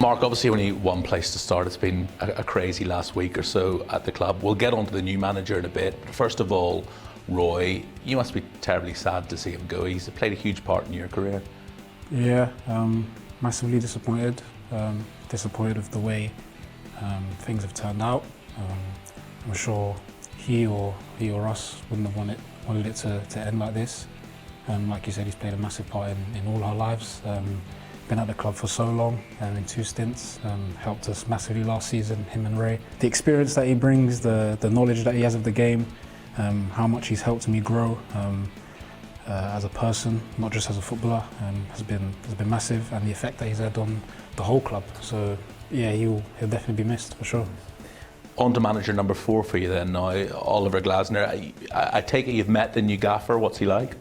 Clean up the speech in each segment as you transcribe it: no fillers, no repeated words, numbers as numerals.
Mark, obviously only one place to start. It's been a crazy last week or so at the club. We'll get on to the new manager in a bit. First of all, Roy, you must be terribly sad to see him go. He's played a huge part in your career. Yeah, massively disappointed. Disappointed with the way things have turned out. I'm sure he or us wouldn't have wanted it to end like this. Like you said, he's played a massive part in all our lives. Been at the club for so long, in 2 stints, helped us massively last season, him and Ray. The experience that he brings, the knowledge that he has of the game, how much he's helped me grow as a person, not just as a footballer, has been massive, and the effect that he's had on the whole club. So yeah, he'll definitely be missed for sure. On to manager number 4 for you then now, Oliver Glasner. I take it you've met the new gaffer. What's he like?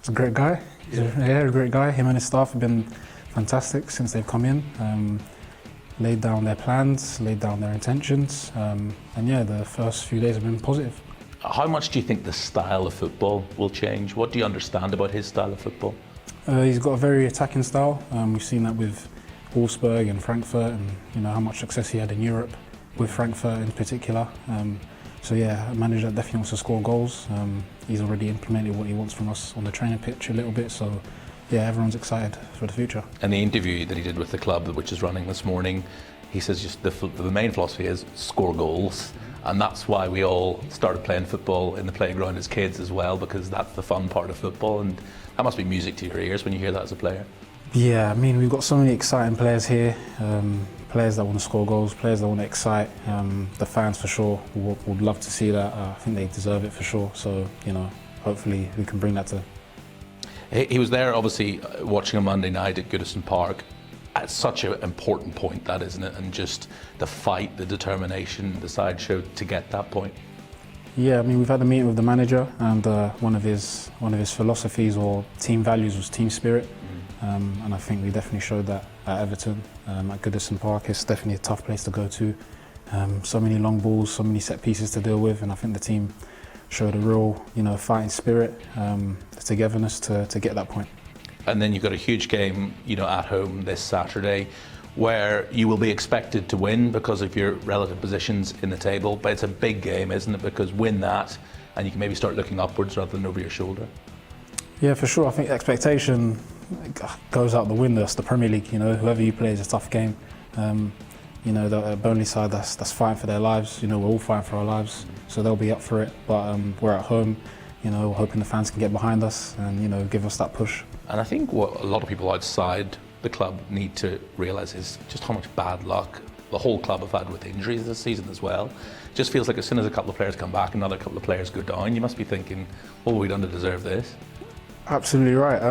He's a great guy. He's a great guy. Him and his staff have been fantastic since they've come in. Laid down their plans, laid down their intentions, and yeah, the first few days have been positive. How much do you think the style of football will change? What do you understand about his style of football? He's got a very attacking style. We've seen that with Wolfsburg and Frankfurt, and how much success he had in Europe with Frankfurt in particular. So yeah, a manager that definitely wants to score goals. He's already implemented what he wants from us on the training pitch a little bit. So yeah, everyone's excited for the future. And the interview that he did with the club, which is running this morning, he says just the main philosophy is score goals. And that's why we all started playing football in the playground as kids as well, because that's the fun part of football, and that must be music to your ears when you hear that as a player. Yeah, I mean, we've got so many exciting players here, players that want to score goals, players that want to excite. The fans for sure would love to see that. I think they deserve it for sure. So, hopefully we can bring that to. He was there, obviously, watching a Monday night at Goodison Park. At such an important point, that, isn't it? And just the fight, the determination the side showed to get that point. Yeah, I mean, we've had a meeting with the manager, and one of his philosophies or team values was team spirit. And I think we definitely showed that at Everton, at Goodison Park. It's definitely a tough place to go to. So many long balls, so many set pieces to deal with, and I think the team showed a real, fighting spirit, togetherness to get that point. And then you've got a huge game, at home this Saturday, where you will be expected to win because of your relative positions in the table. But it's a big game, isn't it? Because win that, and you can maybe start looking upwards rather than over your shoulder. Yeah, for sure. I think expectation goes out the window. It's the Premier League. Whoever you play is a tough game. The Burnley side that's fighting for their lives. We're all fighting for our lives, so they'll be up for it. But we're at home. We're hoping the fans can get behind us and give us that push. And I think what a lot of people outside the club need to realise is just how much bad luck the whole club have had with injuries this season as well. It just feels like as soon as a couple of players come back, another couple of players go down, you must be thinking, what have we done to deserve this? Absolutely right.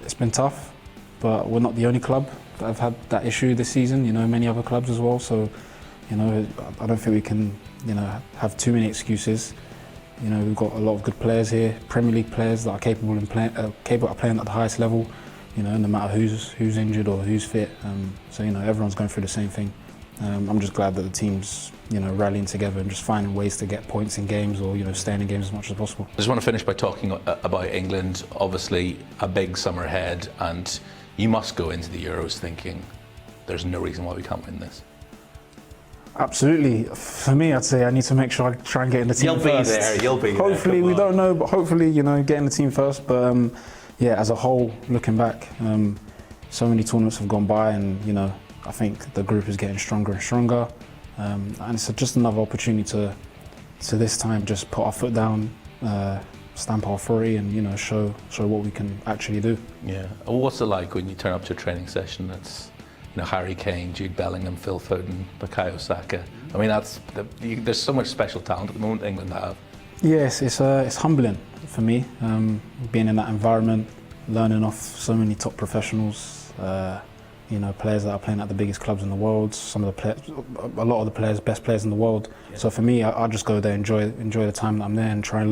It's been tough, but we're not the only club that have had that issue this season. Many other clubs as well. So, I don't think we can, have too many excuses. We've got a lot of good players here, Premier League players that are capable of playing at the highest level. No matter who's injured or who's fit. So everyone's going through the same thing. I'm just glad that the team's rallying together and just finding ways to get points in games or staying in games as much as possible. I just want to finish by talking about England. Obviously a big summer ahead, and you must go into the Euros thinking there's no reason why we can't win this. Absolutely. For me, I'd say I need to make sure I try and get in the team first. You'll be there. Hopefully, we don't know, but hopefully, get in the team first. But yeah, as a whole, looking back, so many tournaments have gone by, and I think the group is getting stronger and stronger. And it's just another opportunity to this time just put our foot down, stamp our authority, and show what we can actually do. Yeah. What's it like when you turn up to a training session that's Harry Kane, Jude Bellingham, Phil Foden, Bukayo Saka? I mean, there's so much special talent at the moment England have. Yes, it's humbling for me, being in that environment, learning off so many top professionals, players that are playing at the biggest clubs in the world, a lot of the players, best players in the world. Yeah. So for me, I just go there, enjoy the time that I'm there and try and learn